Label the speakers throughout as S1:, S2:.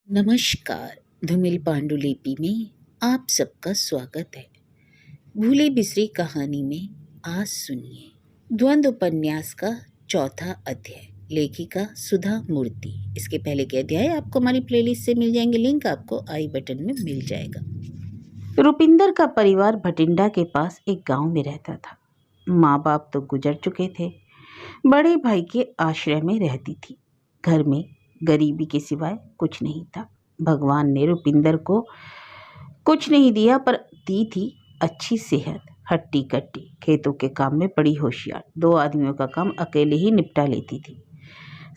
S1: नमस्कार। धूमिल पांडुलिपि में आप सबका स्वागत है। भूले बिसरी कहानी में आज सुनिए द्वंद्व उपन्यास का चौथा अध्याय, लेखिका सुधा मूर्ति। इसके पहले के अध्याय आपको हमारी प्लेलिस्ट से मिल जाएंगे, लिंक आपको आई बटन में मिल जाएगा।
S2: रुपिंदर का परिवार भटिंडा के पास एक गांव में रहता था। माँ बाप तो गुजर चुके थे। बड़े भाई के आश्रय में रहती थी। घर में गरीबी के सिवाय कुछ नहीं था। भगवान ने रुपिंदर को कुछ नहीं दिया, पर दी थी अच्छी सेहत, हट्टी कट्टी, खेतों के काम में बड़ी होशियार, 2 आदमियों का काम अकेले ही निपटा लेती थी।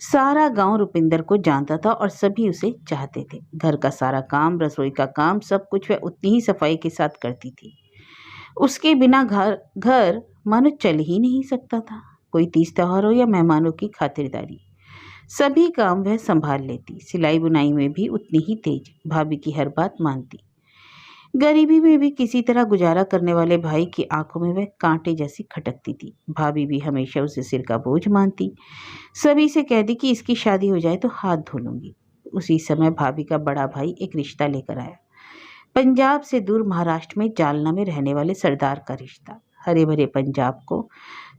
S2: सारा गांव रुपिंदर को जानता था और सभी उसे चाहते थे। घर का सारा काम, रसोई का काम, सब कुछ वह उतनी ही सफाई के साथ करती थी। उसके बिना घर घर मानो चल ही नहीं सकता था। कोई तीज त्योहार हो या मेहमानों की खातिरदारी, सभी काम वह संभाल लेती। सिलाई बुनाई में भी उतनी ही तेज, भाभी की हर बात मानती। गरीबी में भी किसी तरह गुजारा करने वाले भाई की आंखों में वह कांटे जैसी खटकती थी। भाभी भी हमेशा उसे सिर का बोझ मानती। सभी से कहती कि इसकी शादी हो जाए तो हाथ धो लूंगी। उसी समय भाभी का बड़ा भाई एक रिश्ता लेकर आया। पंजाब से दूर महाराष्ट्र में जालना में रहने वाले सरदार का रिश्ता। हरे भरे पंजाब को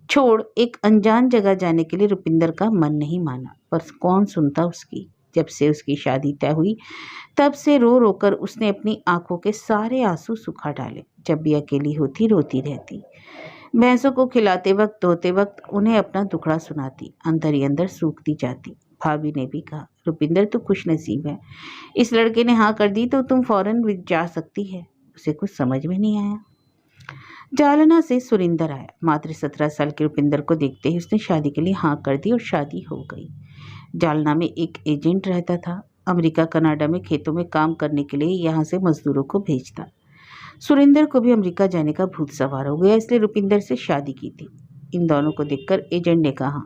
S2: छोड़ एक अनजान जगह जाने के लिए रुपिंदर का मन नहीं माना, पर कौन सुनता उसकी। जब से उसकी शादी तय हुई तब से रो रोकर उसने अपनी आंखों के सारे आंसू सुखा डाले। जब भी अकेली होती रोती रहती। भैंसों को खिलाते वक्त, धोते वक्त उन्हें अपना दुखड़ा सुनाती, अंदर ही अंदर सूखती जाती। भाभी ने भी कहा, रुपिंदर तू खुश नसीब है, इस लड़के ने हाँ कर दी तो तुम फौरन जा सकती है। उसे कुछ समझ में नहीं आया। जालना से सुरिंदर आया। मात्र 17 साल के रुपिंदर को देखते ही उसने शादी के लिए हाँ कर दी और शादी हो गई। जालना में एक एजेंट रहता था। अमेरिका कनाडा में खेतों में काम करने के लिए यहाँ से मजदूरों को भेजता। सुरिंदर को भी अमेरिका जाने का भूत सवार हो गया, इसलिए रुपिंदर से शादी की थी। इन दोनों को देखकर एजेंट ने कहा,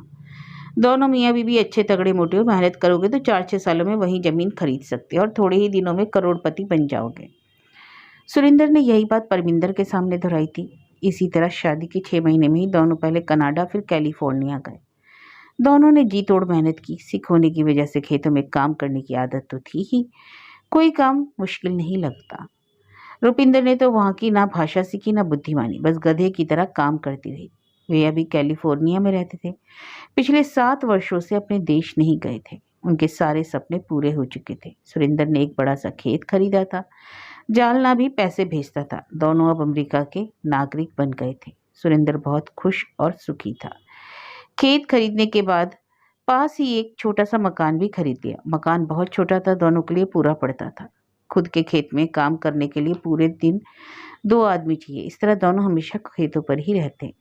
S2: दोनों मियाँ बीवी अच्छे तगड़े मोटे हो, मेहनत करोगे तो 4-6 सालों में वही जमीन खरीद सकते हो और थोड़े ही दिनों में करोड़पति बन जाओगे। सुरिंदर ने यही बात परमिंदर के सामने दोहराई थी। इसी तरह शादी के 6 महीने में ही दोनों पहले कनाडा फिर कैलिफोर्निया गए। दोनों ने जी तोड़ मेहनत की। सिख होने की वजह से खेतों में काम करने की आदत तो थी ही। कोई काम मुश्किल नहीं लगता। रुपिंदर ने तो वहाँ की ना भाषा सीखी ना बुद्धिमानी, बस गधे की तरह काम करती रही। वे अभी कैलिफोर्निया में रहते थे। पिछले 7 वर्षों से अपने देश नहीं गए थे। उनके सारे सपने पूरे हो चुके थे। सुरिंदर ने एक बड़ा सा खेत खरीदा था। जालना भी पैसे भेजता था। दोनों अब अमेरिका के नागरिक बन गए थे। सुरिंदर बहुत खुश और सुखी था। खेत खरीदने के बाद पास ही एक छोटा सा मकान भी खरीद लिया। मकान बहुत छोटा था, दोनों के लिए पूरा पड़ता था। खुद के खेत में काम करने के लिए पूरे दिन 2 आदमी चाहिए। इस तरह दोनों हमेशा खेतों पर ही रहते।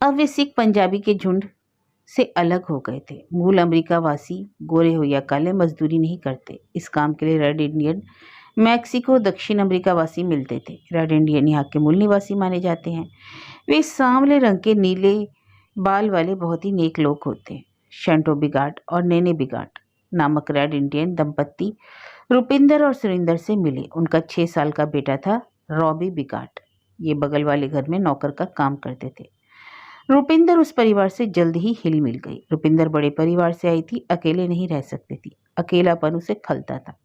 S2: अब वे सिख पंजाबी के झुंड से अलग हो गए थे। मूल अमेरिका वासी, गोरे हो या काले, मजदूरी नहीं करते। इस काम के लिए रेड इंडियन, मैक्सिको, दक्षिण अमेरिका वासी मिलते थे। रेड इंडियन यहाँ के मूल निवासी माने जाते हैं। वे सांवले रंग के नीले बाल वाले बहुत ही नेक लोग होते हैं। शंटो बिगाट और नेने बिगाट नामक रेड इंडियन दंपत्ति रुपिंदर और सुरिंदर से मिले। उनका 6 साल का बेटा था रॉबी बिगाट। ये बगल वाले घर में नौकर का काम करते थे। रुपिंदर उस परिवार से जल्द ही हिल मिल गई। रुपिंदर बड़े परिवार से आई थी, अकेले नहीं रह सकती थी। अकेलापन उसे खलता था।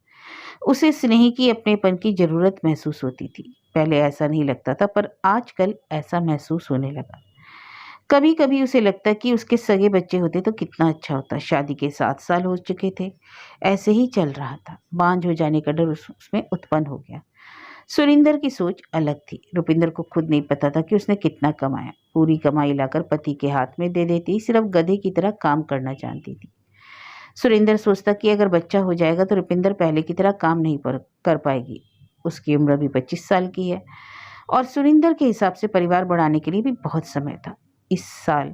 S2: उसे स्नेह की, अपनेपन की जरूरत महसूस होती थी। पहले ऐसा नहीं लगता था, पर आजकल ऐसा महसूस होने लगा। कभी कभी उसे लगता कि उसके सगे बच्चे होते तो कितना अच्छा होता। शादी के 7 साल हो चुके थे, ऐसे ही चल रहा था। बांझ हो जाने का डर उसमें उत्पन्न हो गया। सुरिंदर की सोच अलग थी। रुपिंदर को खुद नहीं पता था कि उसने कितना कमाया। पूरी कमाई लाकर पति के हाथ में दे देती, सिर्फ गधे की तरह काम करना जानती थी। सुरिंदर सोचता कि अगर बच्चा हो जाएगा तो रुपिंदर पहले की तरह काम नहीं कर पाएगी। उसकी उम्र भी 25 साल की है और सुरिंदर के हिसाब से परिवार बढ़ाने के लिए भी बहुत समय था। इस साल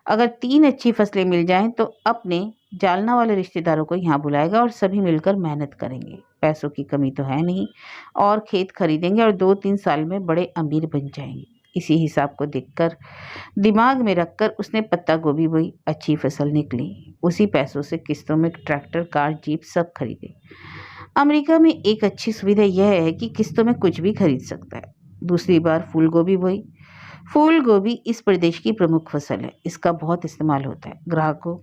S2: अगर 3 अच्छी फसलें मिल जाएं तो अपने जालना वाले रिश्तेदारों को यहाँ बुलाएगा और सभी मिलकर मेहनत करेंगे। पैसों की कमी तो है नहीं और खेत खरीदेंगे और 2-3 साल में बड़े अमीर बन जाएंगे। इसी हिसाब को देखकर, दिमाग में रखकर उसने पत्ता गोभी बोई। अच्छी फसल निकली। उसी पैसों से किस्तों में ट्रैक्टर, कार, जीप सब खरीदे। अमेरिका में एक अच्छी सुविधा यह है कि किस्तों में कुछ भी खरीद सकता है। दूसरी बार फूल गोभी बोई। फूल गोभी इस प्रदेश की प्रमुख फसल है। इसका बहुत इस्तेमाल होता है। ग्राहकों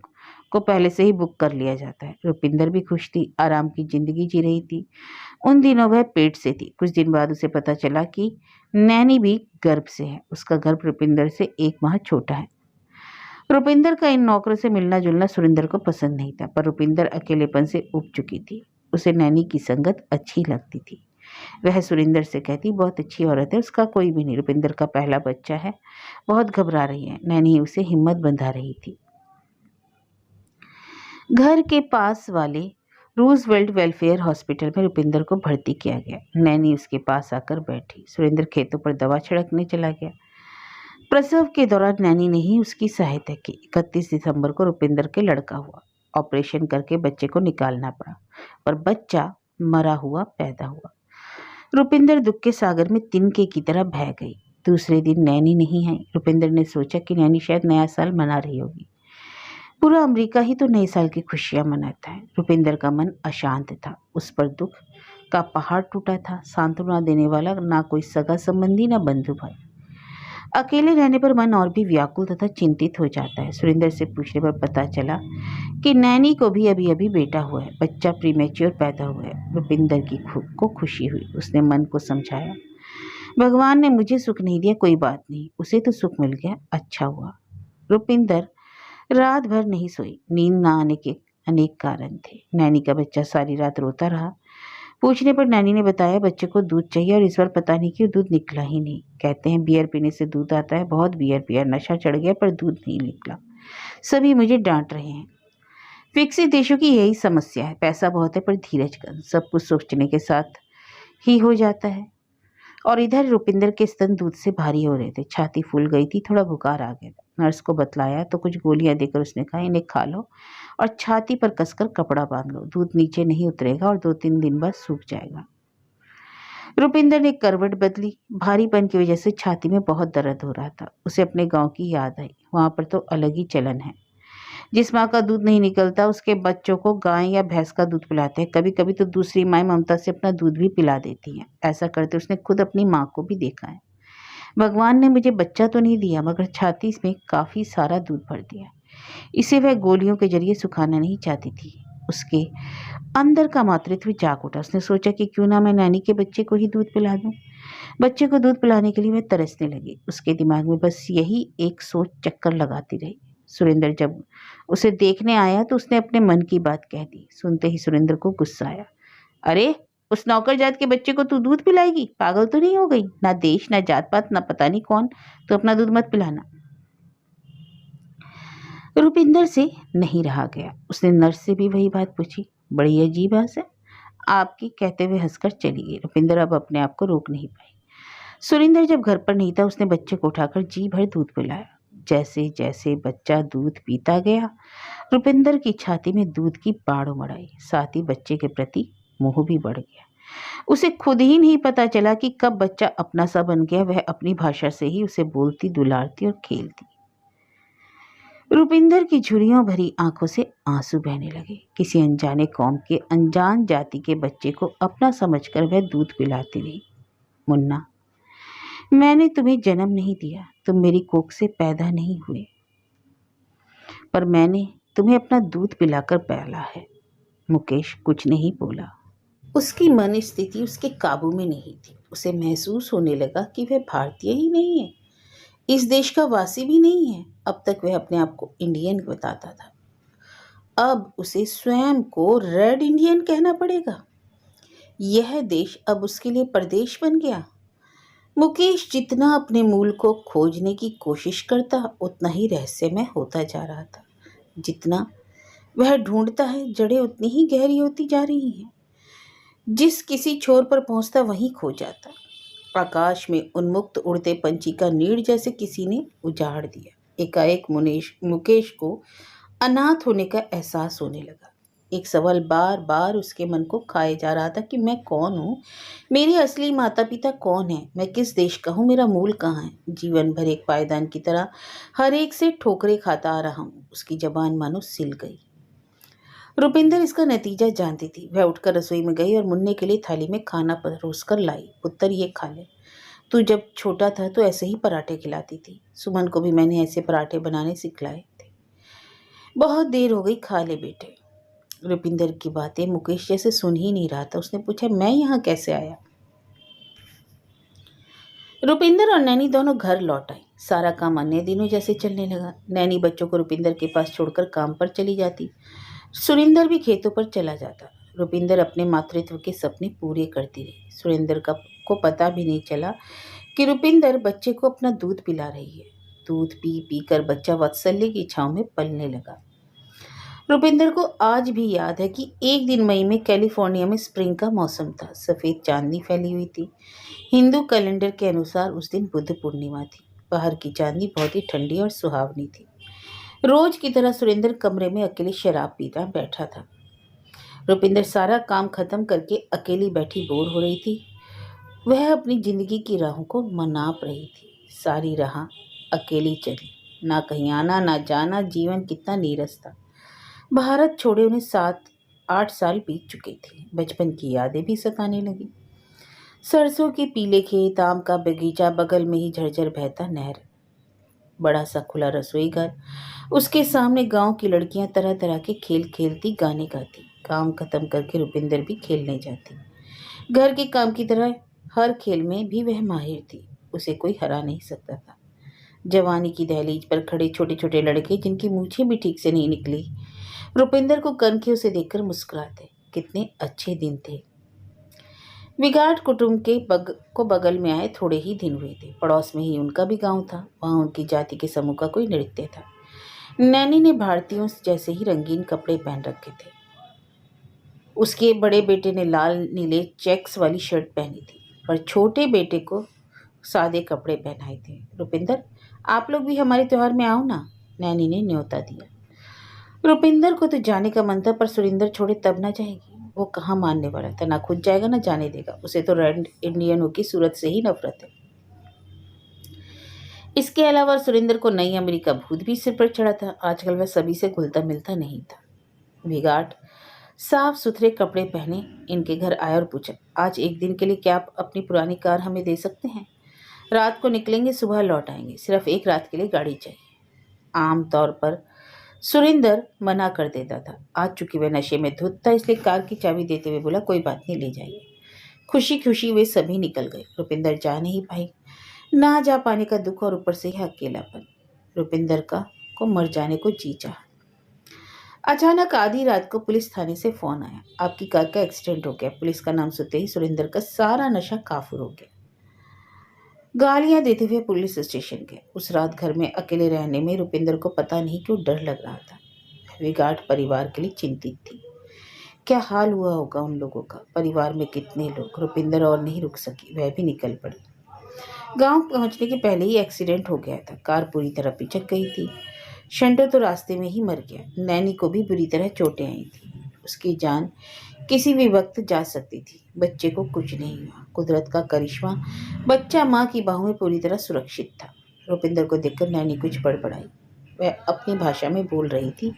S2: को पहले से ही बुक कर लिया जाता है। रुपिंदर भी खुश थी, आराम की जिंदगी जी रही थी। उन दिनों वह पेट से थी। कुछ दिन बाद उसे पता चला कि नैनी भी गर्भ से है। उसका गर्भ रुपिंदर से 1 माह छोटा है। रुपिंदर का इन नौकरों से मिलना जुलना सुरिंदर को पसंद नहीं था, पर रुपिंदर अकेलेपन से उब चुकी थी। उसे नैनी की संगत अच्छी लगती थी। वह सुरिंदर से कहती, बहुत अच्छी औरत है, उसका कोई भी नहीं, रुपिंदर का पहला बच्चा है, बहुत घबरा रही है। नैनी उसे हिम्मत बंधा रही थी। घर के पास वाले रूजवेल्ट वेलफेयर हॉस्पिटल में रुपिंदर को भर्ती किया गया। नैनी उसके पास आकर बैठी। सुरेंद्र खेतों पर दवा छिड़कने चला गया। प्रसव के दौरान नैनी ने ही उसकी सहायता की। 31 दिसंबर को रुपिंदर के लड़का हुआ। ऑपरेशन करके बच्चे को निकालना पड़ा, पर बच्चा मरा हुआ पैदा हुआ। रुपिंदर दुख के सागर में तिनके की तरह बह गई। दूसरे दिन नैनी नहीं आई। रुपिंदर ने सोचा कि नैनी शायद नया साल मना रही होगी। पूरा अमेरिका ही तो नए साल की खुशियां मनाता है। रुपिंदर का मन अशांत था। उस पर दुख का पहाड़ टूटा था। सांत्वना देने वाला ना कोई सगा संबंधी, ना बंधु भाई। अकेले रहने पर मन और भी व्याकुल तथा चिंतित हो जाता है। सुरेंद्र से पूछने पर पता चला कि नैनी को भी अभी अभी बेटा हुआ है। बच्चा प्रीमेच्योर पैदा हुआ है। रुपिंदर को खुशी हुई। उसने मन को समझाया, भगवान ने मुझे सुख नहीं दिया, कोई बात नहीं, उसे तो सुख मिल गया, अच्छा हुआ। रुपिंदर रात भर नहीं सोई। नींद न आने के अनेक कारण थे। नैनी का बच्चा सारी रात रोता रहा। पूछने पर नैनी ने बताया, बच्चे को दूध चाहिए और इस बार पता नहीं क्यों दूध निकला ही नहीं। कहते हैं बियर पीने से दूध आता है, बहुत बियर पिया, नशा चढ़ गया, पर दूध नहीं निकला। सभी मुझे डांट रहे हैं। विकसित देशों की यही समस्या है, पैसा बहुत है पर धीरज कम। सब कुछ सोचने के साथ ही हो जाता है। और इधर रुपिंदर के स्तन दूध से भारी हो रहे थे। छाती फूल गई थी, थोड़ा बुखार आ गया था। नर्स को बतलाया तो कुछ गोलियां देकर उसने कहा, इन्हें खा लो और छाती पर कसकर कपड़ा बांध लो, दूध नीचे नहीं उतरेगा और 2-3 दिन बाद सूख जाएगा। रुपिंदर ने करवट बदली। भारीपन की वजह से छाती में बहुत दर्द हो रहा था। उसे अपने गांव की याद आई। वहां पर तो अलग ही चलन है। जिस माँ का दूध नहीं निकलता उसके बच्चों को गाय या भैंस का दूध पिलाते हैं। कभी कभी तो दूसरी माँ ममता से अपना दूध भी पिला देती हैं। ऐसा करते उसने खुद अपनी माँ को भी देखा है। भगवान ने मुझे बच्चा तो नहीं दिया, मगर छाती में काफ़ी सारा दूध भर दिया। इसे वह गोलियों के जरिए सुखाना नहीं चाहती थी। उसके अंदर का मातृत्व जाग उठा। उसने सोचा कि क्यों ना मैं नैनी के बच्चे को ही दूध पिला दूं। बच्चे को दूध पिलाने के लिए वह तरसने लगी। उसके दिमाग में बस यही एक सोच चक्कर लगाती रही। सुरेंद्र जब उसे देखने आया तो उसने अपने मन की बात कह दी। सुनते ही सुरेंद्र को गुस्सा आया। अरे, उस नौकर जात के बच्चे को तू दूध पिलाएगी? पागल तो नहीं हो गई? ना देश, ना जात पात, ना पता नहीं कौन, तो अपना दूध मत पिलाना। रुपिंदर से नहीं रहा गया। उसने नर्स से भी वही बात पूछी। बड़ी अजीब बात है आपकी, कहते हुए हंसकर चली गई। रुपिंदर अब अपने आप को रोक नहीं पाई। सुरेंद्र जब घर पर नहीं था उसने बच्चे को उठाकर जी भर दूध पिलाया। जैसे जैसे बच्चा दूध पीता गया, रुपिंदर की छाती में दूध की बाढ़ उमड़ आई। साथ ही बच्चे के प्रति मोह भी बढ़ गया। उसे खुद ही नहीं पता चला कि कब बच्चा अपना सा बन गया। वह अपनी भाषा से ही उसे बोलती, दुलारती और खेलती। रुपिंदर की झुर्रियों भरी आंखों से आंसू बहने लगे। किसी अनजाने कौम के अनजान जाति के बच्चे को अपना समझकर वह दूध पिलाती रही। मुन्ना, मैंने तुम्हें जन्म नहीं दिया, तुम मेरी कोख से पैदा नहीं हुए, पर मैंने तुम्हें अपना दूध पिलाकर पाला है। मुकेश कुछ नहीं बोला। उसकी मन स्थिति उसके काबू में नहीं थी। उसे महसूस होने लगा कि वह भारतीय ही नहीं है, इस देश का वासी भी नहीं है। अब तक वह अपने आप को इंडियन बताता था, अब उसे स्वयं को रेड इंडियन कहना पड़ेगा। यह देश अब उसके लिए परदेश बन गया। मुकेश जितना अपने मूल को खोजने की कोशिश करता, उतना ही रहस्यमय होता जा रहा था। जितना वह ढूंढता है, जड़ें उतनी ही गहरी होती जा रही हैं। जिस किसी छोर पर पहुंचता वहीं खो जाता। आकाश में उन्मुक्त उड़ते पंछी का नीड़ जैसे किसी ने उजाड़ दिया। एकाएक मुकेश को अनाथ होने का एहसास होने लगा। एक सवाल बार बार उसके मन को खाए जा रहा था कि मैं कौन हूँ, मेरे असली माता पिता कौन है, मैं किस देश का हूँ, मेरा मूल कहाँ है। जीवन भर एक पायदान की तरह हर एक से ठोकरें खाता आ रहा हूँ। उसकी जबान मानो सिल गई। रुपिंदर इसका नतीजा जानती थी। वह उठकर रसोई में गई और मुन्ने के लिए थाली में खाना परोस कर लाई। पुत्र, ये खा ले, तू जब छोटा था तो ऐसे ही पराठे खिलाती थी। सुमन को भी मैंने ऐसे पराठे बनाने सिखलाए थे। बहुत देर हो गई, खा ले बेटे। रुपिंदर की बातें मुकेश जैसे सुन ही नहीं रहा था। उसने पूछा, मैं यहाँ कैसे आया? रुपिंदर और नैनी दोनों घर लौट आई। सारा काम अन्य दिनों जैसे चलने लगा। नैनी बच्चों को रुपिंदर के पास छोड़कर काम पर चली जाती। सुरेंद्र भी खेतों पर चला जाता। रुपिंदर अपने मातृत्व के सपने पूरे करती रही। सुरेंद्र को पता भी नहीं चला कि रुपिंदर बच्चे को अपना दूध पिला रही है। दूध पी पी कर बच्चा वात्सल्य की छांव में पलने लगा। रुपिंदर को आज भी याद है कि एक दिन मई में कैलिफोर्निया में स्प्रिंग का मौसम था। सफ़ेद चांदनी फैली हुई थी। हिंदू कैलेंडर के अनुसार उस दिन बुद्ध पूर्णिमा थी। बाहर की चांदनी बहुत ही ठंडी और सुहावनी थी। रोज की तरह सुरेंद्र कमरे में अकेले शराब पीता बैठा था। रुपिंदर सारा काम खत्म करके अकेली बैठी बोर हो रही थी। वह अपनी जिंदगी की राहों को मनाप रही थी। सारी राह अकेली चली, ना कहीं आना ना जाना। जीवन कितना नीरस था। भारत छोड़े उन्हें 7-8 साल बीत चुके थे। बचपन की यादें भी सताने लगी। सरसों के पीले खेत, आम का बगीचा, बगल में ही झरझर बहता नहर, बड़ा सा खुला रसोई घर, उसके सामने गांव की लड़कियां तरह तरह के खेल खेलती, गाने गाती। काम खत्म करके रुपिंदर भी खेलने जाती। घर के काम की तरह हर खेल में भी वह माहिर थी। उसे कोई हरा नहीं सकता था। जवानी की दहलीज पर खड़े छोटे छोटे लड़के, जिनकी मूछें भी ठीक से नहीं निकली, रुपिंदर को कनखियों से देखकर मुस्कुराते। कितने अच्छे दिन थे। विगाट कुटुंब को बगल में आए थोड़े ही दिन हुए थे। पड़ोस में ही उनका भी गांव था। वहां उनकी जाति के समूह का कोई नृत्य था। नैनी ने भारतीयों जैसे ही रंगीन कपड़े पहन रखे थे। उसके बड़े बेटे ने लाल नीले चेक्स वाली शर्ट पहनी थी, पर छोटे बेटे को सादे कपड़े पहनाए थे। रुपिंदर, आप लोग भी हमारे त्योहार में आओ ना, नैनी ने न्योता दिया। रुपिंदर को तो जाने का मन था, पर सुरेंद्र छोड़े तब ना जाएगी। वो कहाँ मानने वाला था। ना खुद जाएगा ना जाने देगा। उसे तो रेड इंडियनों की सूरत से ही नफरत है। इसके अलावा सुरेंद्र को नई अमेरिका भूत भी सिर पर चढ़ा था। आजकल वह सभी से घुलता मिलता नहीं था। विगाट साफ सुथरे कपड़े पहने इनके घर आया और पूछा, आज एक दिन के लिए क्या आप अपनी पुरानी कार हमें दे सकते हैं? रात को निकलेंगे, सुबह लौट आएंगे। सिर्फ एक रात के लिए गाड़ी चाहिए। आम तौर पर सुरेंद्र मना कर देता था। आज चूंकि वह नशे में धुत था, इसलिए कार की चाबी देते हुए बोला, कोई बात नहीं, ले जाइए। खुशी खुशी वे सभी निकल गए। रुपिंदर जा नहीं पाई। ना जा पाने का दुख और ऊपर से यह अकेलापन। रुपिंदर को मर जाने को जी चाहा। अचानक आधी रात को पुलिस थाने से फोन आया, आपकी कार का एक्सीडेंट हो गया। पुलिस का नाम सुनते ही सुरेंद्र का सारा नशा काफूर हो गया। गालियां देते हुए पुलिस स्टेशन गए। उस रात घर में अकेले रहने में रुपिंदर को पता नहीं क्यों डर लग रहा था। विगाट परिवार के लिए चिंतित थी। क्या हाल हुआ होगा उन लोगों का। परिवार में कितने लोग। रुपिंदर और नहीं रुक सकी, वह भी निकल पड़ी। गांव पहुंचने के पहले ही एक्सीडेंट हो गया था। कार पूरी तरह पिचक गई थी। शंटो तो रास्ते में ही मर गया। नैनी को भी बुरी तरह चोटें आई थी। उसकी जान किसी भी वक्त जा सकती थी। बच्चे को कुछ नहीं हुआ। कुदरत का करिश्मा। बच्चा माँ की बाहों में पूरी तरह सुरक्षित था। रुपिंदर को देखकर नैनी कुछ बड़बड़ाई। वह अपनी भाषा में बोल रही थी।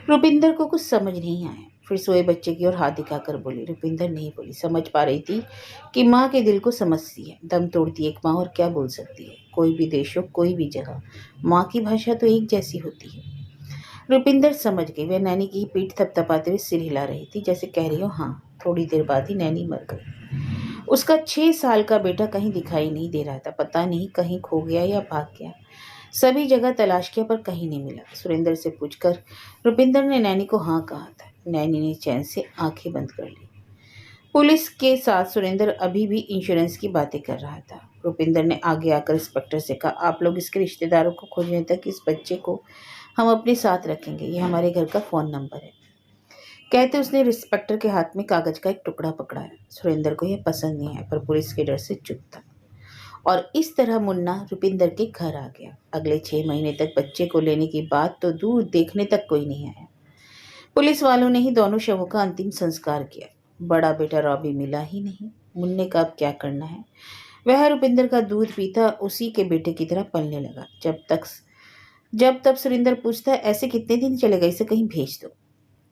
S2: रुपिंदर को कुछ समझ नहीं आया। फिर सोए बच्चे की ओर हाथ दिखाकर बोली। रुपिंदर नहीं बोली। समझ पा रही थी कि माँ के दिल को समझती है। दम तोड़ती एक माँ और क्या बोल सकती है। कोई भी देश हो, कोई भी जगह, माँ की भाषा तो एक जैसी होती है। रुपिंदर समझ गई। वह नैनी की पीठ थपथपाते हुए सिर हिला रही थी, जैसे कह रही हो हाँ। थोड़ी देर बाद ही नैनी मर गई। उसका 6 साल का बेटा कहीं दिखाई नहीं दे रहा था। पता नहीं कहीं खो गया या भाग गया। सभी जगह तलाश किया पर कहीं नहीं मिला। सुरेंद्र से पूछकर रुपिंदर ने नैनी को हाँ कहा था। नैनी ने चैन से आंखें बंद कर ली। पुलिस के साथ सुरेंद्र अभी भी इंश्योरेंस की बातें कर रहा था। रुपिंदर ने आगे आकर इंस्पेक्टर से कहा, आप लोग इसके रिश्तेदारों को खोजने तक इस बच्चे को हम अपने साथ रखेंगे। ये हमारे घर का फ़ोन नंबर है। कहते उसने इंस्पेक्टर के हाथ में कागज का एक टुकड़ा पकड़ाया। सुरेंद्र को यह पसंद नहीं आया, पर पुलिस के डर से चुप था। और इस तरह मुन्ना रुपिंदर के घर आ गया। अगले 6 महीने तक बच्चे को लेने की बात तो दूर, देखने तक कोई नहीं आया। पुलिस वालों ने ही दोनों शवों का अंतिम संस्कार किया। बड़ा बेटा रॉबी मिला ही नहीं। मुन्ने का अब क्या करना है। वह रुपिंदर का दूध पीता उसी के बेटे की तरह पलने लगा। जब तब सुरेंद्र पूछता, ऐसे कितने दिन चलेगा, इसे कहीं भेज दो।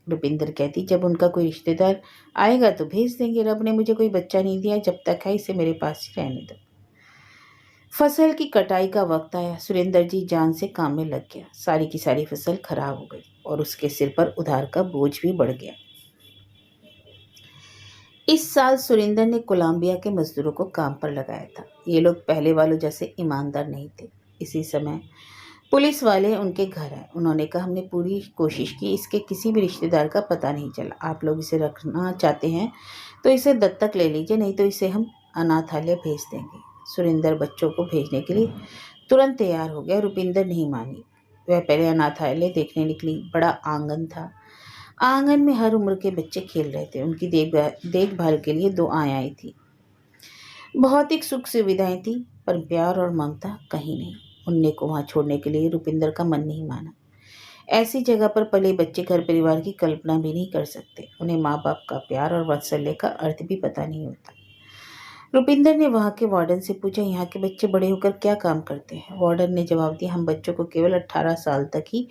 S2: रुपिंदर कहती, जब उनका कोई रिश्तेदार आएगा तो भेज देंगे। रब ने मुझे कोई बच्चा नहीं दिया, जब तक है इसे मेरे पास ही रहने दो। फसल की कटाई का वक्त आया। सुरेंद्र जी जान से काम में लग गया। सारी की सारी फसल खराब हो गई और उसके सिर पर उधार का बोझ भी बढ़ गया। इस साल सुरेंद्र ने कोलंबिया के मजदूरों को काम पर लगाया था। ये लोग पहले वालों जैसे ईमानदार नहीं थे। इसी समय पुलिस वाले उनके घर आए। उन्होंने कहा, हमने पूरी कोशिश की, इसके किसी भी रिश्तेदार का पता नहीं चला। आप लोग इसे रखना चाहते हैं तो इसे दत्तक ले लीजिए, नहीं तो इसे हम अनाथालय भेज देंगे। सुरेंद्र बच्चों को भेजने के लिए तुरंत तैयार हो गया। रुपिंदर नहीं मानी। वह पहले अनाथालय देखने निकली। बड़ा आंगन था। आंगन में हर उम्र के बच्चे खेल रहे थे। उनकी देखभाल के लिए 2 आयाएं थी। भौतिक सुख सुविधाएं थी, पर प्यार और ममता कहीं नहीं। मुन्ने को वहां छोड़ने के लिए रुपिंदर का मन नहीं माना। ऐसी जगह पर पले बच्चे घर परिवार की कल्पना भी नहीं कर सकते। उन्हें माँ बाप का प्यार और वात्सल्य का अर्थ भी पता नहीं होता। रुपिंदर ने वहां के वार्डन से पूछा, यहाँ के बच्चे बड़े होकर क्या काम करते हैं? वार्डन ने जवाब दिया, हम बच्चों को केवल 18 साल तक ही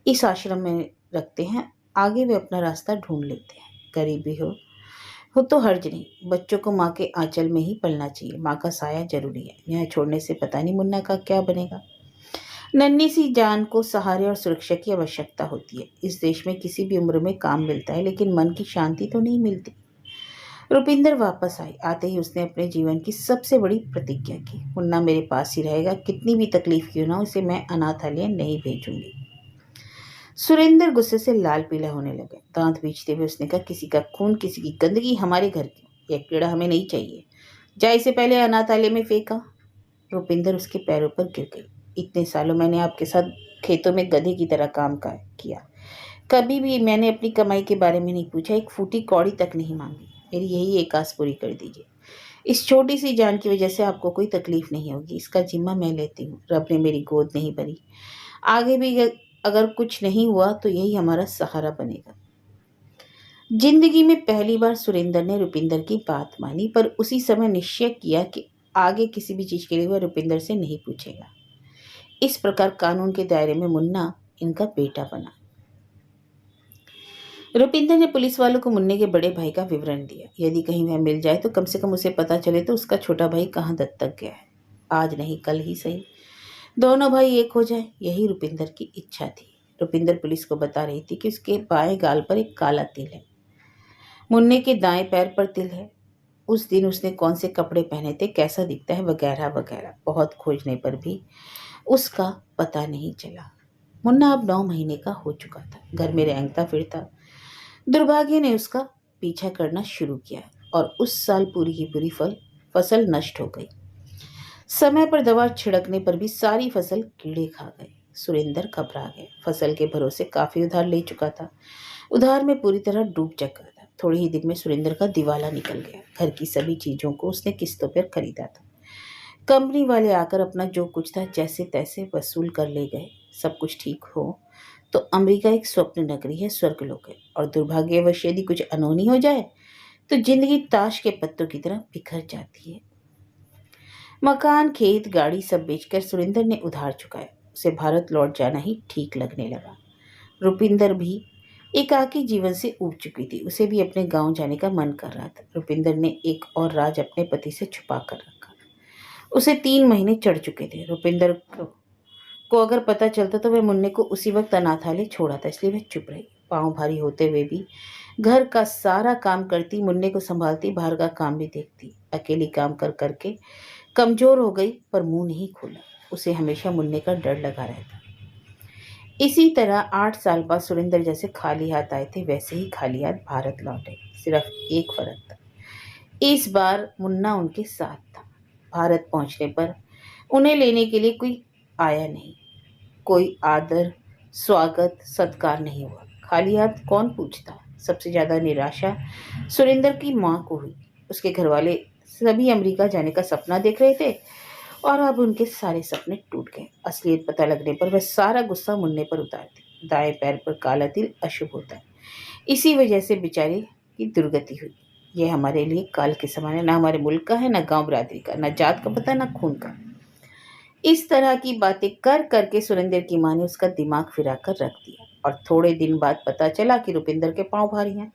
S2: इस आश्रम में रखते हैं। आगे वे अपना रास्ता ढूंढ लेते हैं। गरीबी हो तो हर्ज नहीं। बच्चों को माँ के आंचल में ही पलना चाहिए। माँ का साया जरूरी है। यहाँ छोड़ने से पता नहीं मुन्ना का क्या बनेगा। नन्ही सी जान को सहारे और सुरक्षा की आवश्यकता होती है। इस देश में किसी भी उम्र में काम मिलता है, लेकिन मन की शांति तो नहीं मिलती। रुपिंदर वापस आई। आते ही उसने अपने जीवन की सबसे बड़ी प्रतिज्ञा की, मुन्ना मेरे पास ही रहेगा, कितनी भी तकलीफ क्यों ना हो, उसे मैं अनाथालय नहीं भेजूंगी। सुरेंद्र गुस्से से लाल पीला होने लगे। दांत बीचते हुए उसने कहा, किसी का खून, किसी की गंदगी हमारे घर की, यह कीड़ा हमें नहीं चाहिए। जा इसे पहले अनाथालय में फेंका। रुपिंदर उसके पैरों पर गिर गई। इतने सालों मैंने आपके साथ खेतों में गधे की तरह काम किया। कभी भी मैंने अपनी कमाई के बारे में नहीं पूछा, एक फूटी कौड़ी तक नहीं मांगी। मेरी यही एक आस पूरी कर दीजिए। इस छोटी सी जान की वजह से आपको कोई तकलीफ नहीं होगी। इसका जिम्मा मैं लेती हूँ। रब ने मेरी गोद नहीं भरी। आगे भी अगर कुछ नहीं हुआ तो यही हमारा सहारा बनेगा। जिंदगी में पहली बार सुरेंद्र ने रुपिंदर की बात मानी, पर उसी समय निश्चय किया कि आगे किसी भी चीज के लिए वह रुपिंदर से नहीं पूछेगा। इस प्रकार कानून के दायरे में मुन्ना इनका बेटा बना। रुपिंदर ने पुलिस वालों को मुन्ने के बड़े भाई का विवरण दिया। यदि कहीं वह मिल जाए तो कम से कम उसे पता चले तो उसका छोटा भाई कहाँ दत्तक गया है। आज नहीं कल ही सही, दोनों भाई एक हो जाए, यही रुपिंदर की इच्छा थी। रुपिंदर पुलिस को बता रही थी कि उसके बाएं गाल पर एक काला तिल है, मुन्ने के दाएं पैर पर तिल है। उस दिन उसने कौन से कपड़े पहने थे, कैसा दिखता है, वगैरह वगैरह। बहुत खोजने पर भी उसका पता नहीं चला। मुन्ना अब 9 महीने का हो चुका था। घर में रेंगता फिरता। दुर्भाग्य ने उसका पीछा करना शुरू किया और उस साल पूरी की पूरी फसल नष्ट हो गई। समय पर दवा छिड़कने पर भी सारी फसल कीड़े खा गए। सुरेंद्र घबरा गया। फसल के भरोसे काफी उधार ले चुका था। उधार में पूरी तरह डूब चुका था। थोड़े ही दिन में सुरेंद्र का दिवाला निकल गया। घर की सभी चीजों को उसने किस्तों पर खरीदा था। कंपनी वाले आकर अपना जो कुछ था जैसे तैसे वसूल कर ले गए। सब कुछ ठीक हो तो अमेरिका एक स्वप्न नगरी है, स्वर्गलोक है। और दुर्भाग्यवश यदि कुछ अनहोनी हो जाए तो जिंदगी ताश के पत्तों की तरह बिखर जाती है। मकान, खेत, गाड़ी सब बेचकर सुरेंद्र ने उधार चुकाया। उसे भारत लौट जाना ही ठीक लगने लगा। रुपिंदर भी एकाकी जीवन से ऊब चुकी थी। उसे भी अपने गांव जाने का मन कर रहा था। रुपिंदर ने एक और राज अपने पति से छुपा कर रखा। उसे 3 महीने चढ़ चुके थे। रुपिंदर को अगर पता चलता तो वह मुन्ने को उसी वक्त अनाथालय छोड़ा था, इसलिए वह चुप रही। पाँव भारी होते हुए भी घर का सारा काम करती, मुन्ने को संभालती, बाहर का काम भी देखती। अकेली काम कर करके कमजोर हो गई, पर मुंह नहीं खोला। उसे हमेशा मुन्ने का डर लगा रहता। इसी तरह 8 साल बाद सुरेंद्र जैसे खाली हाथ आए थे वैसे ही खाली हाथ भारत लौटे। सिर्फ एक फर्क था, इस बार मुन्ना उनके साथ था। भारत पहुंचने पर उन्हें लेने के लिए कोई आया नहीं। कोई आदर, स्वागत, सत्कार नहीं हुआ। खाली हाथ कौन पूछता। सबसे ज्यादा निराशा सुरेंद्र की माँ को हुई। उसके घर वाले सभी अमेरिका जाने का सपना देख रहे थे और अब उनके सारे सपने टूट गए। असलियत पता लगने पर वह सारा गुस्सा मुन्ने पर उतारती। दाएं पैर पर काला तिल अशुभ होता है, इसी वजह से बेचारे की दुर्गति हुई। यह हमारे लिए काल के समान है। ना हमारे मुल्क का है, ना गांव बिरादरी का, ना जात का पता, ना खून का। इस तरह की बातें कर करके सुरेंद्र की माँ ने उसका दिमाग फिरा कर रख दिया। और थोड़े दिन बाद पता चला कि रुपिंदर के पांव भारी हैं।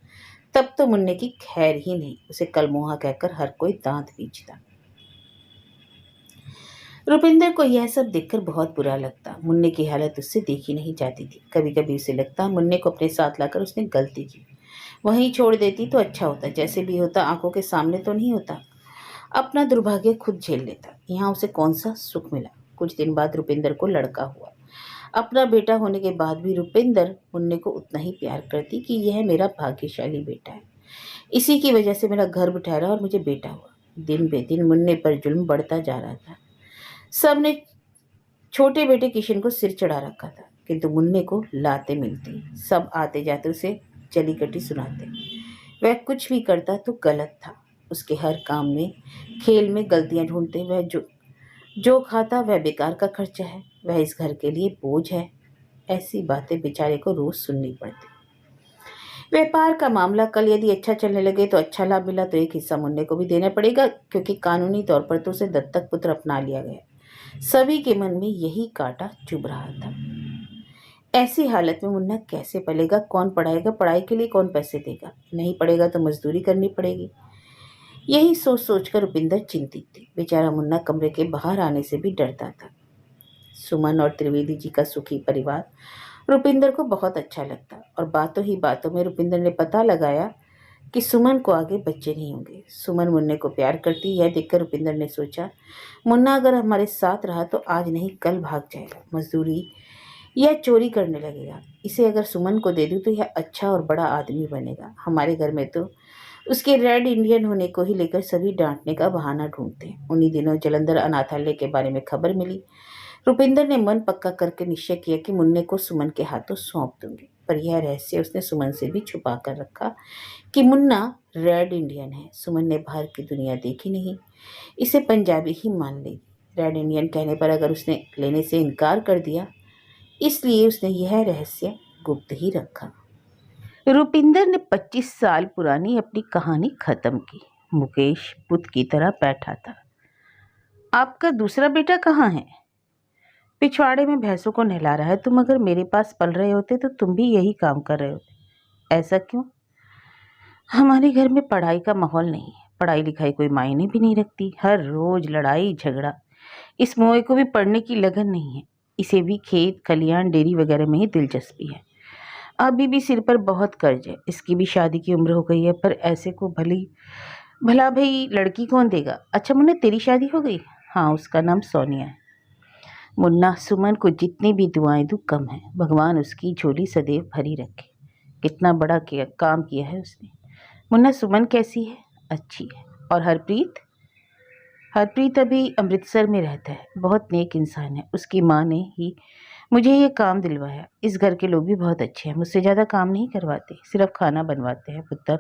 S2: तब तो मुन्ने की खैर ही नहीं। उसे कलमुहा कहकर हर कोई दांत पीचता।
S1: रुपिंदर को यह सब देखकर बहुत बुरा लगता। मुन्ने की हालत उससे देखी नहीं जाती थी। कभी कभी उसे लगता मुन्ने को अपने साथ लाकर उसने गलती की, वहीं छोड़ देती तो अच्छा होता। जैसे भी होता आंखों के सामने तो नहीं होता, अपना दुर्भाग्य खुद झेल लेता। यहाँ उसे कौन सा सुख मिला। कुछ दिन बाद रुपिंदर को लड़का हुआ। अपना बेटा होने के बाद भी रुपिंदर मुन्ने को उतना ही प्यार करती कि यह मेरा भाग्यशाली बेटा है, इसी की वजह से मेरा गर्भ ठहरा और मुझे बेटा हुआ। दिन बे दिन मुन्ने पर जुल्म बढ़ता जा रहा था। सबने छोटे बेटे किशन को सिर चढ़ा रखा था, किंतु मुन्ने को लाते मिलती। सब आते जाते उसे जली कटी सुनाते। वह कुछ भी करता तो गलत था। उसके हर काम में, खेल में गलतियां ढूंढते। वह जो खाता वह बेकार का खर्चा है, वह इस घर के लिए बोझ है। ऐसी बातें बेचारे को रोज सुननी पड़ती। व्यापार का मामला कल यदि अच्छा चलने लगे तो अच्छा लाभ मिला तो एक हिस्सा मुन्ने को भी देना पड़ेगा, क्योंकि कानूनी तौर पर तो उसे दत्तक पुत्र अपना लिया गया। सभी के मन में यही कांटा चुभ रहा था। ऐसी हालत में मुन्ना कैसे पलेगा, कौन पढ़ाएगा, पढ़ाई के लिए कौन पैसे देगा। नहीं पढ़ेगा तो मजदूरी करनी पड़ेगी। यही सोच सोचकर रुपिंदर चिंतित थी। बेचारा मुन्ना कमरे के बाहर आने से भी डरता था। सुमन और त्रिवेदी जी का सुखी परिवार रुपिंदर को बहुत अच्छा लगता, और बातों ही बातों में रुपिंदर ने पता लगाया कि सुमन को आगे बच्चे नहीं होंगे। सुमन मुन्ने को प्यार करती। यह देखकर रुपिंदर ने सोचा, मुन्ना अगर हमारे साथ रहा तो आज नहीं कल भाग जाएगा, मजदूरी या चोरी करने लगेगा। इसे अगर सुमन को दे दूं तो यह अच्छा और बड़ा आदमी बनेगा। हमारे घर में तो उसके रेड इंडियन होने को ही लेकर सभी डांटने का बहाना ढूंढते हैं। उन्हीं दिनों जलंधर अनाथालय के बारे में खबर मिली। रुपिंदर ने मन पक्का करके निश्चय किया कि मुन्ने को सुमन के हाथों सौंप दूंगी। पर यह रहस्य उसने सुमन से भी छुपा कर रखा कि मुन्ना रेड इंडियन है। सुमन ने बाहर की दुनिया देखी नहीं, इसे पंजाबी ही मान लेगी। रेड इंडियन कहने पर अगर उसने लेने से इनकार कर दिया, इसलिए उसने यह रहस्य गुप्त ही रखा।
S2: रुपिंदर ने 25 साल पुरानी अपनी कहानी खत्म की। मुकेश पुत की तरह बैठा था। आपका दूसरा बेटा कहाँ है? पिछवाड़े में भैंसों को नहला रहा है। तुम अगर मेरे पास पल रहे होते तो तुम भी यही काम कर रहे होते। ऐसा क्यों? हमारे घर में पढ़ाई का माहौल नहीं है। पढ़ाई लिखाई कोई मायने भी नहीं रखती। हर रोज लड़ाई झगड़ा। इस मोए को भी पढ़ने की लगन नहीं है। इसे भी खेत खलियान डेयरी वगैरह में ही दिलचस्पी है। अभी भी सिर पर बहुत कर्ज है। इसकी भी शादी की उम्र हो गई है, पर ऐसे को भला भाई लड़की कौन देगा? अच्छा मुन्ना, तेरी शादी हो गई? हाँ, उसका नाम सोनिया है। मुन्ना, सुमन को जितनी भी दुआएं दूं कम है। भगवान उसकी झोली सदैव भरी रखे। कितना बड़ा काम किया है उसने। मुन्ना, सुमन कैसी है? अच्छी है। और हरप्रीत? हरप्रीत अभी अमृतसर में रहता है। बहुत नेक इंसान है। उसकी माँ ने ही मुझे ये काम दिलवाया। इस घर के लोग भी बहुत अच्छे हैं। मुझसे ज़्यादा काम नहीं करवाते, सिर्फ खाना बनवाते हैं। पुत्र,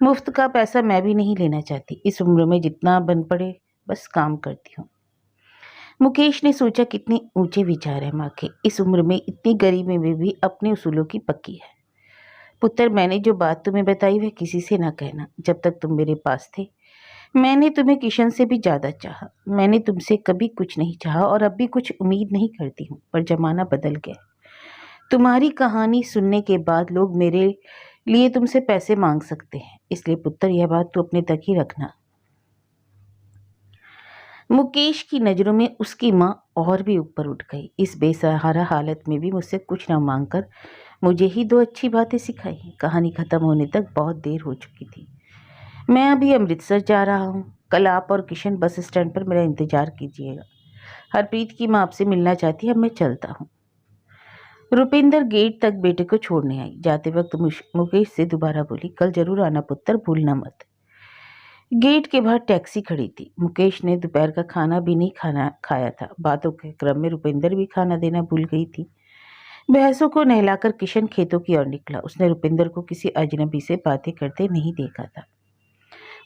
S2: मुफ्त का पैसा मैं भी नहीं लेना चाहती। इस उम्र में जितना बन पड़े बस काम करती हूँ। मुकेश ने सोचा, कितने ऊंचे विचार है माँ के। इस उम्र में इतनी गरीबी में भी अपने उसूलों की पक्की है। पुत्र, मैंने जो बात तुम्हें बताई वह किसी से ना कहना। जब तक तुम मेरे पास थे मैंने तुम्हें किशन से भी ज़्यादा चाहा। मैंने तुमसे कभी कुछ नहीं चाहा और अब भी कुछ उम्मीद नहीं करती हूँ, पर ज़माना बदल गया। तुम्हारी कहानी सुनने के बाद लोग मेरे लिए तुमसे पैसे मांग सकते हैं। इसलिए पुत्र, यह बात तू अपने तक ही रखना। मुकेश की नज़रों में उसकी माँ और भी ऊपर उठ गई। इस बेसहारा हालत में भी मुझसे कुछ ना मांगकर मुझे ही 2 अच्छी बातें सिखाई। कहानी ख़त्म होने तक बहुत देर हो चुकी थी। मैं अभी अमृतसर जा रहा हूँ। कल आप और किशन बस स्टैंड पर मेरा इंतज़ार कीजिएगा। हरप्रीत की माँ आपसे मिलना चाहती है। अब मैं चलता हूँ। रुपिंदर गेट तक बेटे को छोड़ने आई। जाते वक्त मुकेश से दोबारा बोली, कल जरूर आना पुत्र, भूलना मत। गेट के बाहर टैक्सी खड़ी थी। मुकेश ने दोपहर का खाना भी नहीं खाया था। बातों के क्रम में रुपिंदर भी खाना देना भूल गई थी। भैंसों को नहलाकर किशन खेतों की ओर निकला। उसने रुपिंदर को किसी अजनबी से बातें करते नहीं देखा था।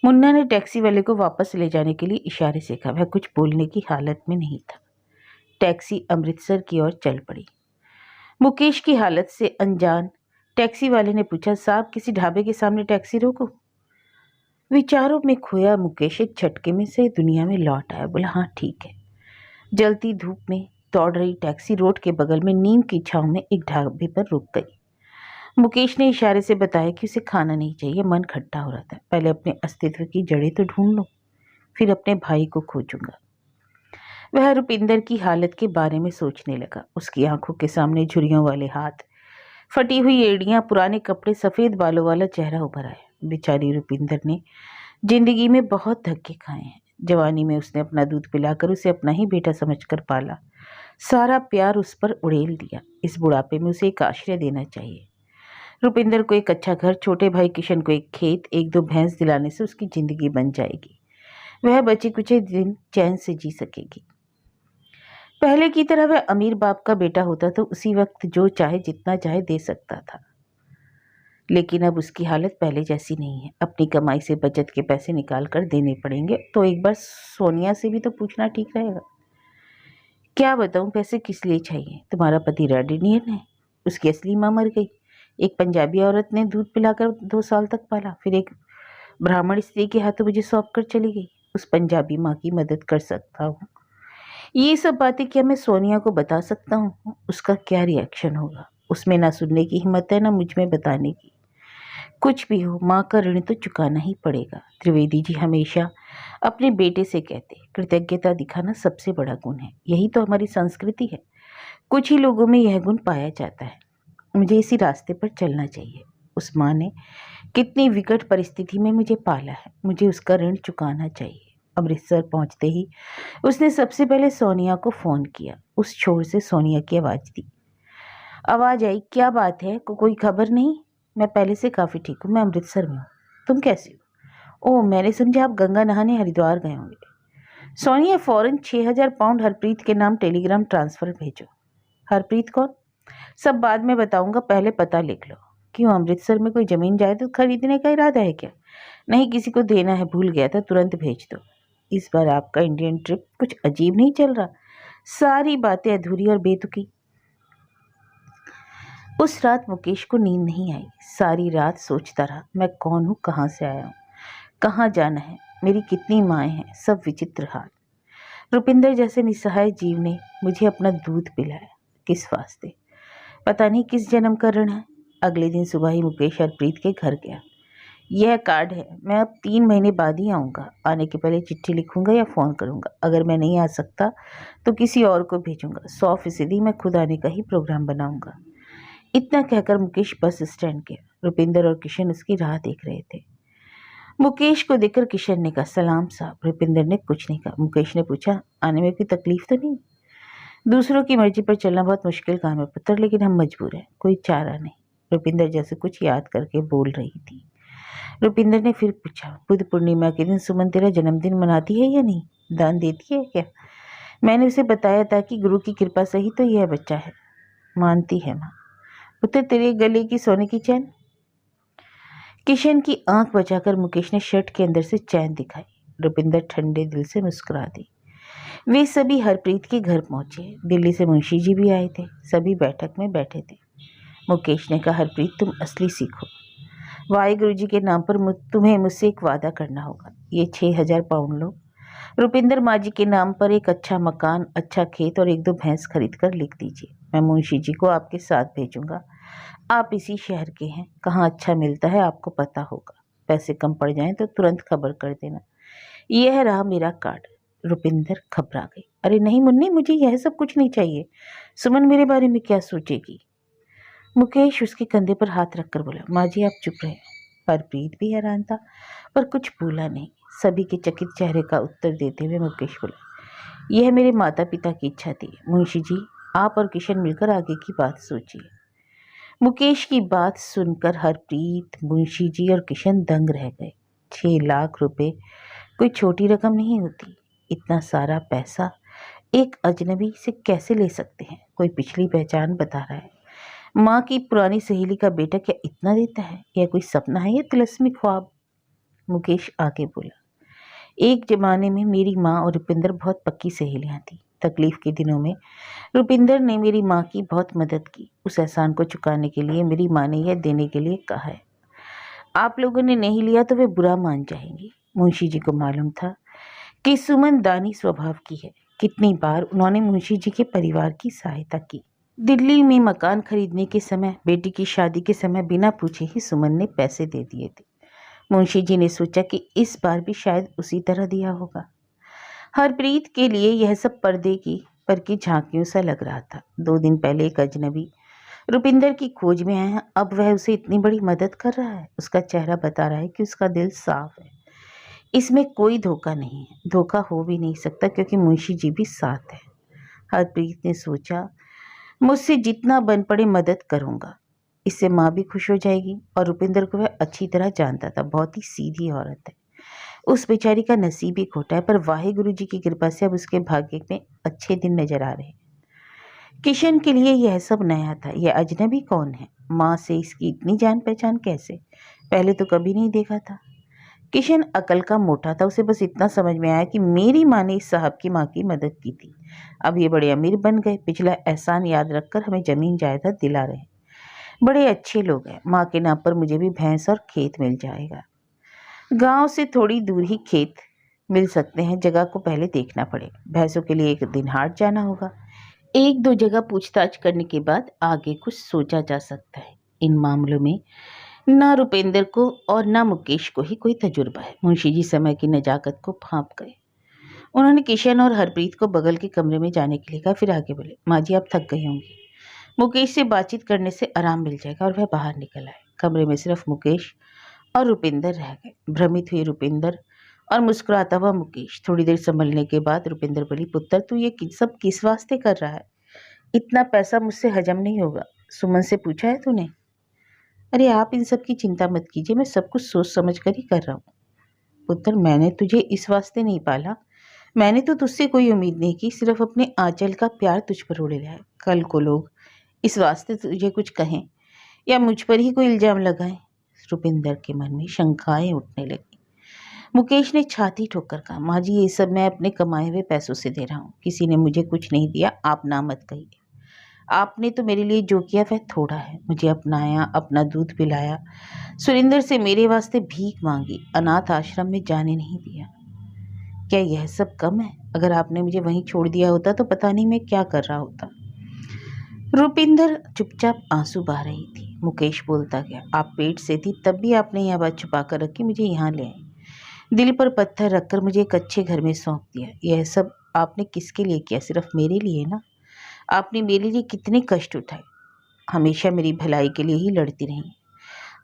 S2: मुन्ना ने टैक्सी वाले को वापस ले जाने के लिए इशारे से कहा। वह कुछ बोलने की हालत में नहीं था। टैक्सी अमृतसर की ओर चल पड़ी। मुकेश की हालत से अनजान टैक्सी वाले ने पूछा, साहब किसी ढाबे के सामने टैक्सी रोको? विचारों में खोया मुकेश एक झटके में से दुनिया में लौट आया। बोला, हाँ ठीक है। जलती धूप में दौड़ रही टैक्सी रोड के बगल में नीम की छांव में एक ढाबे पर रुक गई। मुकेश ने इशारे से बताया कि उसे खाना नहीं चाहिए। मन खट्टा हो रहा था। पहले अपने अस्तित्व की जड़ें तो ढूंढ लो, फिर अपने भाई को खोजूंगा। वह रुपिंदर की हालत के बारे में सोचने लगा। उसकी आंखों के सामने झुर्रियों वाले हाथ, फटी हुई एड़ियां, पुराने कपड़े, सफेद बालों वाला चेहरा उभर आया। बेचारी रुपिंदर ने जिंदगी में बहुत धक्के खाए हैं। जवानी में उसने अपना दूध पिलाकर उसे अपना ही बेटा समझकर पाला, सारा प्यार उस पर उड़ेल दिया। इस बुढ़ापे में उसे एक आश्रय देना चाहिए। रुपिंदर को एक अच्छा घर, छोटे भाई किशन को एक खेत, एक दो भैंस दिलाने से उसकी जिंदगी बन जाएगी। वह बचे कुछ दिन चैन से जी सकेगी। पहले की तरह वह अमीर बाप का बेटा होता तो उसी वक्त जो चाहे जितना चाहे दे सकता था, लेकिन अब उसकी हालत पहले जैसी नहीं है। अपनी कमाई से बचत के पैसे निकाल कर देने पड़ेंगे। तो एक बार सोनिया से भी तो पूछना ठीक रहेगा। क्या बताऊं, पैसे किस लिए चाहिए? तुम्हारा पति रेड इंडियन है, उसकी असली माँ मर गई। एक पंजाबी औरत ने दूध पिलाकर 2 साल तक पाला, फिर एक ब्राह्मण स्त्री के हाथों मुझे सौंप कर चली गई। उस पंजाबी माँ की मदद कर सकता हूँ। ये सब बातें क्या मैं सोनिया को बता सकता हूँ? उसका क्या रिएक्शन होगा? उसमें ना सुनने की हिम्मत है, ना मुझ में बताने की। कुछ भी हो, माँ का ऋण तो चुकाना ही पड़ेगा। त्रिवेदी जी हमेशा अपने बेटे से कहते, कृतज्ञता दिखाना सबसे बड़ा गुण है। यही तो हमारी संस्कृति है। कुछ ही लोगों में यह गुण पाया जाता है। मुझे इसी रास्ते पर चलना चाहिए। उस माँ ने कितनी विकट परिस्थिति में मुझे पाला है, मुझे उसका ऋण चुकाना चाहिए। अमृतसर पहुंचते ही उसने सबसे पहले सोनिया को फोन किया। उस छोर से सोनिया की आवाज दी। आवाज आई, क्या बात है, कोई खबर नहीं? मैं पहले से काफी ठीक हूँ, मैं अमृतसर में हूँ। तुम कैसे हो? ओह, मैंने समझा आप गंगा नहाने हरिद्वार गए होंगे। सोनिया, फौरन 6,000 पाउंड हरप्रीत के नाम टेलीग्राम ट्रांसफर भेजो। हरप्रीत कौन? सब बाद में बताऊंगा, पहले पता लिख लो। क्यों, अमृतसर में कोई जमीन जायदाद खरीदने का इरादा है क्या? नहीं, किसी को देना है, भूल गया था, तुरंत भेज दो। इस बार आपका इंडियन ट्रिप कुछ अजीब नहीं चल रहा? सारी बातें अधूरी और बेतुकी। उस रात मुकेश को नींद नहीं आई। सारी रात सोचता रहा, मैं कौन हूँ, कहाँ से आया हूँ, कहाँ जाना है, मेरी कितनी माएँ हैं, सब विचित्र हाल। रुपिंदर जैसे निस्सहाय जीव ने मुझे अपना दूध पिलाया, किस वास्ते? पता नहीं किस जन्म का ऋण है। अगले दिन सुबह ही मुकेश हरप्रीत के घर गया। यह कार्ड है, मैं अब 3 महीने बाद ही आऊँगा। आने के पहले चिट्ठी लिखूंगा या फ़ोन करूँगा। अगर मैं नहीं आ सकता तो किसी और को भेजूंगा। 100% मैं खुद आने का ही प्रोग्राम बनाऊंगा। इतना कहकर मुकेश बस स्टैंड गया। रुपिंदर और किशन उसकी राह देख रहे थे। मुकेश को देखकर किशन ने कहा, सलाम साहब। रुपिंदर ने कुछ नहीं कहा। मुकेश ने पूछा, आने में कोई तकलीफ तो नहीं? दूसरों की मर्जी पर चलना बहुत मुश्किल काम है पुत्र, लेकिन हम मजबूर हैं, कोई चारा नहीं। रुपिंदर जैसे कुछ याद करके बोल रही थी। रुपिंदर ने फिर पूछा, बुद्ध पूर्णिमा के दिन सुमन तेरा जन्मदिन मनाती है या नहीं? दान देती है क्या? मैंने उसे बताया था कि गुरु की कृपा से ही तो यह बच्चा है। मानती है माँ। पुत्र, तेरे गले की सोने की चैन? किशन की आंख बचाकर मुकेश ने शर्ट के अंदर से चैन दिखाई। रुपिंदर ठंडे दिल से मुस्कुरा दी। वे सभी हरप्रीत के घर पहुंचे। दिल्ली से मुंशी जी भी आए थे। सभी बैठक में बैठे थे। मुकेश ने कहा, हरप्रीत तुम असली सीखो। वाहिगुरु जी के नाम पर तुम्हें मुझसे एक वादा करना होगा। ये 6,000 पाउंड लो। रुपिंदर माँ जी के नाम पर एक अच्छा मकान, अच्छा खेत और 1-2 भैंस खरीद कर लिख दीजिए। मैं मुंशी जी को आपके साथ भेजूंगा। आप इसी शहर के हैं, कहाँ अच्छा मिलता है आपको पता होगा। पैसे कम पड़ जाएं तो तुरंत खबर कर देना। यह रहा मेरा कार्ड। रुपिंदर घबरा गई। अरे नहीं मुन्नी, मुझे यह सब कुछ नहीं चाहिए। सुमन मेरे बारे में क्या सोचेगी? मुकेश उसके कंधे पर हाथ रखकर बोला, माँ जी आप चुप रहे। हरप्रीत भी हैरान था पर कुछ बोला नहीं। सभी के चकित चेहरे का उत्तर देते हुए मुकेश बोला, यह मेरे माता पिता की इच्छा थी। मुंशी जी, आप और किशन मिलकर आगे की बात सोचिए। मुकेश की बात सुनकर हरप्रीत, मुंशी जी और किशन दंग रह गए। 6 लाख रुपए कोई छोटी रकम नहीं होती। इतना सारा पैसा एक अजनबी से कैसे ले सकते हैं? कोई पिछली पहचान बता रहा है। माँ की पुरानी सहेली का बेटा क्या इतना देता है? यह कोई सपना है या तिलस्मी ख्वाब? मुकेश आगे बोला, एक जमाने में मेरी माँ और रुपिंदर बहुत पक्की सहेलियां थी। तकलीफ के दिनों में रुपिंदर ने मेरी माँ की बहुत मदद की। उस एहसान को चुकाने के लिए मेरी माँ ने यह देने के लिए कहा है। आप लोगों ने नहीं लिया तो वे बुरा मान जाएंगी। मुंशी जी को मालूम था कि सुमन दानी स्वभाव की है। कितनी बार उन्होंने मुंशी जी के परिवार की सहायता की। दिल्ली में मकान खरीदने के समय, बेटी की शादी के समय बिना पूछे ही सुमन ने पैसे दे दिए थे। मुंशी जी ने सोचा कि इस बार भी शायद उसी तरह दिया होगा। हरप्रीत के लिए यह सब पर्दे की पर की झांकियों सा लग रहा था। 2 दिन पहले एक अजनबी रुपिंदर की खोज में आया, अब वह उसे इतनी बड़ी मदद कर रहा है। उसका चेहरा बता रहा है कि उसका दिल साफ है, इसमें कोई धोखा नहीं है। धोखा हो भी नहीं सकता क्योंकि मुंशी जी भी साथ है। हरप्रीत ने सोचा, मुझसे जितना बन पड़े मदद करूंगा। इससे माँ भी खुश हो जाएगी। और रुपिंदर को वह अच्छी तरह जानता था, बहुत ही सीधी औरत है। उस बेचारी का नसीब ही खोटा है, पर वाहिगुरु जी की कृपा से अब उसके भाग्य में अच्छे दिन नजर आ रहे हैं। किशन के लिए यह सब नया था। यह अजनबी कौन है? माँ से इसकी इतनी जान पहचान कैसे? पहले तो कभी नहीं देखा था। किशन अकल का मोटा था, उसे बस इतना समझ में आया कि मेरी माँ ने इस साहब की माँ की मदद की थी, अब ये बड़े अमीर बन गए, पिछला एहसान याद रखकर हमें जमीन जायदाद दिला रहे हैं। बड़े अच्छे लोग हैं। माँ के नाम पर मुझे भी भैंस और खेत मिल जाएगा। गांव से थोड़ी दूर ही खेत मिल सकते हैं, जगह को पहले देखना पड़ेगा। भैंसों के लिए एक दिन हाट जाना होगा। 1-2 जगह पूछताछ करने के बाद आगे कुछ सोचा जा सकता है। इन मामलों में ना रुपेंद्र को और ना मुकेश को ही कोई तजुर्बा है। मुंशी जी समय की नजाकत को भांप गए। उन्होंने किशन और हरप्रीत को बगल के कमरे में जाने के लिए कहा, फिर आगे बोले, माँ जी आप थक गई होंगी, मुकेश से बातचीत करने से आराम मिल जाएगा। और वह बाहर निकल आए। कमरे में सिर्फ मुकेश और रुपिंदर रह गए। भ्रमित हुए रुपिंदर और मुस्कुराता हुआ मुकेश। थोड़ी देर संभलने के बाद रुपिंदर बोली, पुत्र तू ये सब किस वास्ते कर रहा है? इतना पैसा मुझसे हजम नहीं होगा। सुमन से पूछा है तूने? अरे आप इन सब की चिंता मत कीजिए, मैं सब कुछ सोच समझ कर ही कर रहा हूँ। पुत्र मैंने तुझे इस वास्ते नहीं पाला, मैंने तो तुझसे कोई उम्मीद नहीं की, सिर्फ अपने आंचल का प्यार तुझ पर उड़ेला है। कल को लोग इस वास्ते तुझे कुछ कहें या मुझ पर ही कोई इल्जाम लगाएं। रुपिंदर के मन में शंकाएं उठने लगी। मुकेश ने छाती ठोकर कहा, माँ जी ये सब मैं अपने कमाए हुए पैसों से दे रहा हूँ, किसी ने मुझे कुछ नहीं दिया, आप ना मत कहिए। आपने तो मेरे लिए जो किया वह थोड़ा है। मुझे अपनाया, अपना दूध पिलाया, सुरेंद्र से मेरे वास्ते भीख मांगी, अनाथ आश्रम में जाने नहीं दिया। क्या यह सब कम है? अगर आपने मुझे वहीं छोड़ दिया होता तो पता नहीं मैं क्या कर रहा होता। रुपिंदर चुपचाप आंसू बहा रही थी। मुकेश बोलता गया, आप पेट से थी तब भी आपने यह बात छुपा कर रखी, मुझे यहाँ ले आई, दिल पर पत्थर रखकर मुझे एक अच्छे घर में सौंप दिया। यह सब आपने किसके लिए किया? सिर्फ मेरे लिए ना। आपने मेरे लिए कितने कष्ट उठाए, हमेशा मेरी भलाई के लिए ही लड़ती रही।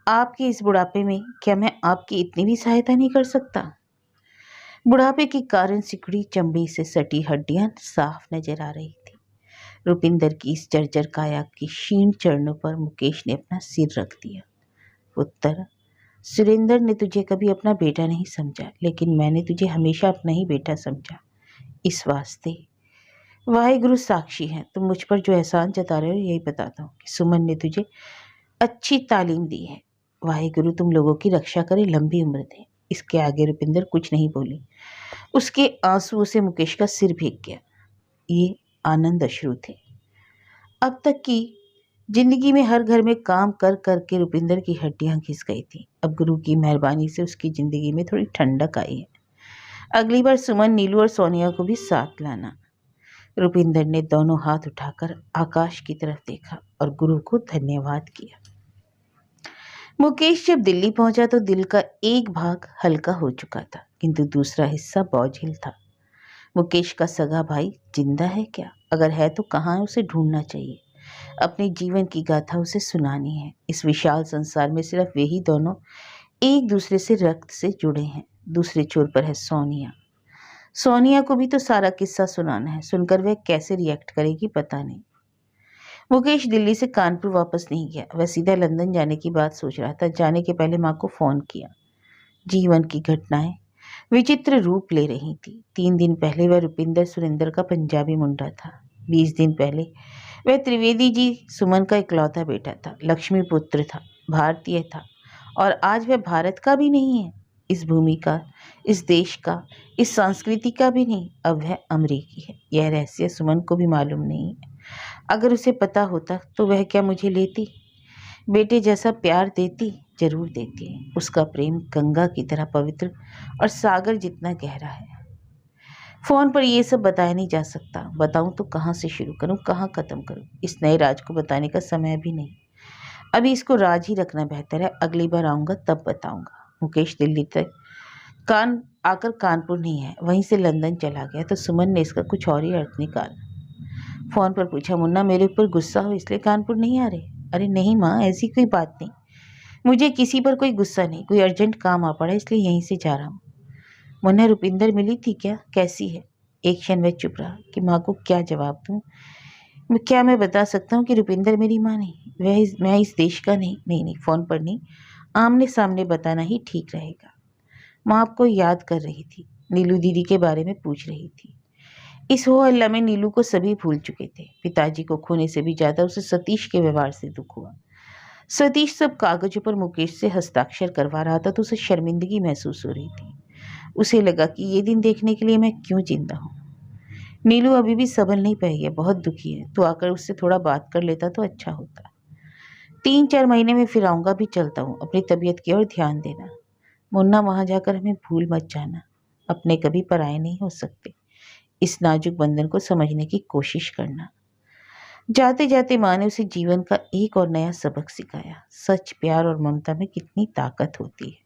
S2: आपके इस बुढ़ापे में क्या मैं आपकी इतनी भी सहायता नहीं कर सकता? बुढ़ापे के कारण सिकुड़ी चमड़ी से सटी हड्डियां साफ नजर आ रही थी। रुपिंदर की इस जर्जर काया की क्षीण चरणों पर मुकेश ने अपना सिर रख दिया। पुत्र, सुरेंद्र ने तुझे कभी अपना बेटा नहीं समझा, लेकिन मैंने तुझे हमेशा अपना ही बेटा समझा। इस वास्ते वाहिगुरु साक्षी है, तुम मुझ पर जो एहसान जता रहे हो यही बताता हूँ कि सुमन ने तुझे अच्छी तालीम दी है। वाहिगुरु तुम लोगों की रक्षा करे, लंबी उम्र दे। इसके आगे रुपिंदर कुछ नहीं बोली। उसके आंसुओं से मुकेश का सिर भीग गया। ये आनंद अश्रु थे। अब तक की जिंदगी में हर घर में काम कर कर के रुपिंदर की हड्डियां घिस गई थी। अब गुरु की मेहरबानी से उसकी जिंदगी में थोड़ी ठंडक आई है। अगली बार सुमन, नीलू और सोनिया को भी साथ लाना। रुपिंदर ने दोनों हाथ उठाकर आकाश की तरफ देखा और गुरु को धन्यवाद किया। मुकेश जब दिल्ली पहुंचा तो दिल का एक भाग हल्का हो चुका था, किंतु दूसरा हिस्सा बोझिल था। मुकेश का सगा भाई जिंदा है क्या? अगर है तो कहाँ है? उसे ढूंढना चाहिए। अपने जीवन की गाथा उसे सुनानी है। इस विशाल संसार में सिर्फ वे ही दोनों एक दूसरे से रक्त से जुड़े हैं। दूसरे छोर पर है सोनिया। सोनिया को भी तो सारा किस्सा सुनाना है। सुनकर वह कैसे रिएक्ट करेगी पता नहीं। मुकेश दिल्ली से कानपुर वापस नहीं गया, वह सीधा लंदन जाने की बात सोच रहा था। जाने के पहले माँ को फोन किया। जीवन की घटनाएं विचित्र रूप ले रही थी। 3 दिन पहले वह रुपिंदर सुरेंद्र का पंजाबी मुंडा था। 20 दिन पहले वह त्रिवेदी जी सुमन का इकलौता बेटा था, लक्ष्मी पुत्र था, भारतीय था। और आज वह भारत का भी नहीं है, इस भूमि का, इस देश का, इस संस्कृति का भी नहीं। अब वह अमरीकी है। यह रहस्य सुमन को भी मालूम नहीं है। अगर उसे पता होता तो वह क्या मुझे लेती? बेटे जैसा प्यार देती? जरूर देती है। उसका प्रेम गंगा की तरह पवित्र और सागर जितना गहरा है। फोन पर ये सब बताया नहीं जा सकता। बताऊं तो कहाँ से शुरू करूं, कहाँ खत्म करूं? इस नए राज को बताने का समय भी नहीं। अभी इसको राज ही रखना बेहतर है। अगली बार आऊंगा तब बताऊंगा। मुकेश दिल्ली तक कानपुर नहीं आया, वहीं से लंदन चला गया। तो सुमन ने इसका कुछ और ही अर्थ निकाला। फ़ोन पर पूछा, मुन्ना मेरे ऊपर गुस्सा हो इसलिए कानपुर नहीं आ रहे? अरे नहीं माँ, ऐसी कोई बात नहीं, मुझे किसी पर कोई गुस्सा नहीं, कोई अर्जेंट काम आ पड़ा इसलिए यहीं से जा रहा हूँ। मुन्ना, रुपिंदर मिली थी क्या? कैसी है? एक क्षण वह चुप रहा कि माँ को क्या जवाब दूँ। क्या मैं बता सकता हूँ कि रुपिंदर मेरी माँ नहीं? मैं इस देश का नहीं। नहीं, फ़ोन पर नहीं, आमने सामने बताना ही ठीक रहेगा। माँ आपको याद कर रही थी, नीलू दीदी के बारे में पूछ रही थी। इस हो हल्ला में नीलू को सभी भूल चुके थे। पिताजी को खोने से भी ज़्यादा उसे सतीश के व्यवहार से दुख हुआ। सतीश सब कागजों पर मुकेश से हस्ताक्षर करवा रहा था तो उसे शर्मिंदगी महसूस हो रही थी। उसे लगा कि ये दिन देखने के लिए मैं क्यों जिंदा हूँ। नीलू अभी भी संभल नहीं पाई है, बहुत दुखी है, तो आकर उससे थोड़ा बात कर लेता तो अच्छा होता। 3-4 महीने में फिर आऊँगा भी चलता हूँ, अपनी तबीयत की ओर ध्यान देना। मुन्ना, वहाँ जाकर हमें भूल मत जाना, अपने कभी पराए नहीं हो सकते। इस नाजुक बंधन को समझने की कोशिश करना। जाते जाते माँ ने उसे जीवन का एक और नया सबक सिखाया। सच, प्यार और ममता में कितनी ताकत होती है।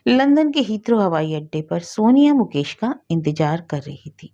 S2: लंदन के हीथ्रो हवाई अड्डे पर सोनिया मुकेश का इंतजार कर रही थी।